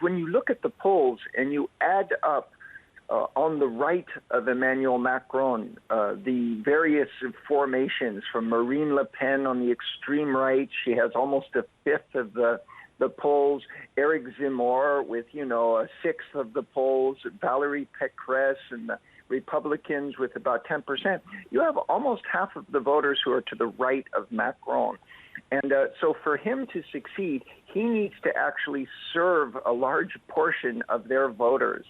when you look at the polls and you add up on the right of Emmanuel Macron, the various formations from Marine Le Pen on the extreme right, she has almost a fifth of the polls. Eric Zemmour with, a sixth of the polls. Valérie Pécresse and the Republicans with about 10%. You have almost half of the voters who are to the right of Macron. And so for him to succeed, he needs to actually serve a large portion of their voters,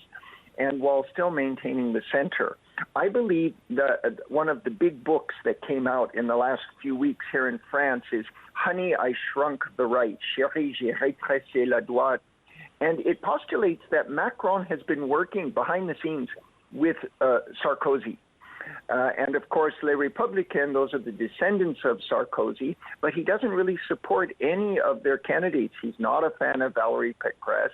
and while still maintaining the center. I believe that one of the big books that came out in the last few weeks here in France is Honey, I Shrunk the Right, Chérie, j'ai rétréci la droite. And it postulates that Macron has been working behind the scenes with Sarkozy. And of course, Les Républicains, those are the descendants of Sarkozy, but he doesn't really support any of their candidates. He's not a fan of Valérie Pécresse.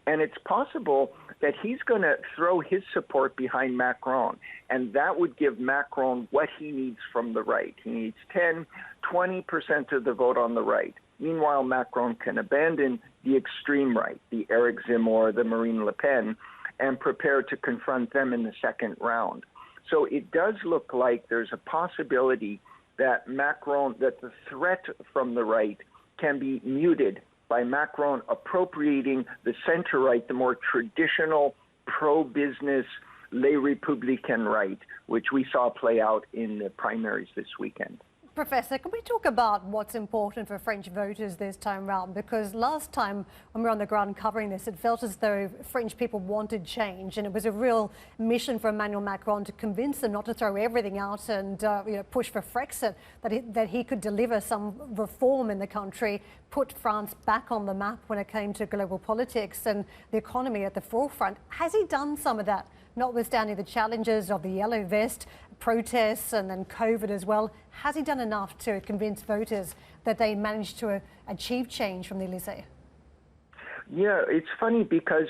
And it's possible that he's going to throw his support behind Macron, and that would give Macron what he needs from the right. He needs 10, 20% of the vote on the right. Meanwhile, Macron can abandon the extreme right, the Eric Zemmour, the Marine Le Pen, and prepare to confront them in the second round. So it does look like there's a possibility that that the threat from the right can be muted by Macron appropriating the center-right, the more traditional pro-business Les Républicains right, which we saw play out in the primaries this weekend. Professor, can we talk about what's important for French voters this time round? Because last time when we were on the ground covering this, it felt as though French people wanted change, and it was a real mission for Emmanuel Macron to convince them not to throw everything out and push for Frexit, that he could deliver some reform in the country, put France back on the map when it came to global politics and the economy at the forefront. Has he done some of that, notwithstanding the challenges of the yellow vest, protests and then COVID as well? Has he done enough to convince voters that they managed to achieve change from the Élysée? Yeah, it's funny because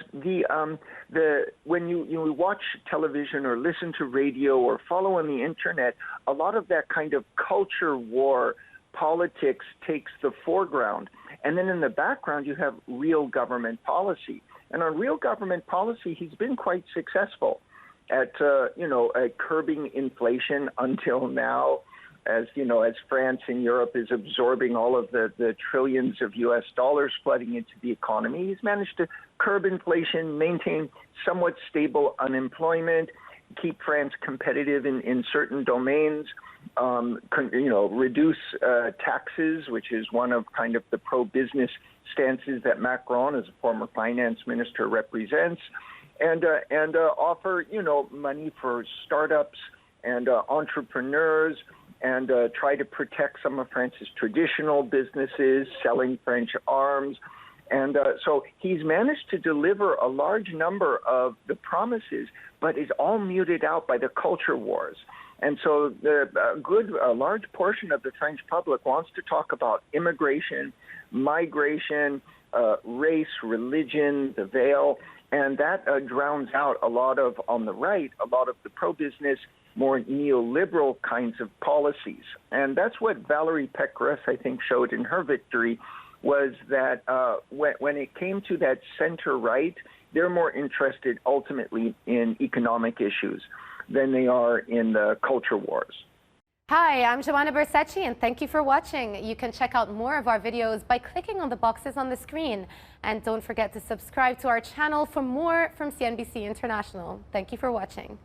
when you watch television or listen to radio or follow on the internet, a lot of that kind of culture war politics takes the foreground. And then in the background, you have real government policy. And on real government policy, he's been quite successful at curbing inflation until now, as France and Europe is absorbing all of the trillions of US dollars flooding into the economy. He's managed to curb inflation, maintain somewhat stable unemployment, keep France competitive in certain domains, reduce taxes, which is one of kind of the pro-business stances that Macron, as a former finance minister, represents, and offer money for startups and entrepreneurs, and try to protect some of France's traditional businesses, selling French arms. And so he's managed to deliver a large number of the promises, but is all muted out by the culture wars. And so a large portion of the French public wants to talk about immigration, migration, race, religion, the veil, and that drowns out on the right, a lot of the pro-business, more neoliberal kinds of policies. And that's what Valérie Pécresse, I think, showed in her victory, was that when it came to that center-right, they're more interested ultimately in economic issues than they are in the culture wars. Hi, I'm Joanna Bersecci, and thank you for watching. You can check out more of our videos by clicking on the boxes on the screen. And don't forget to subscribe to our channel for more from CNBC International. Thank you for watching.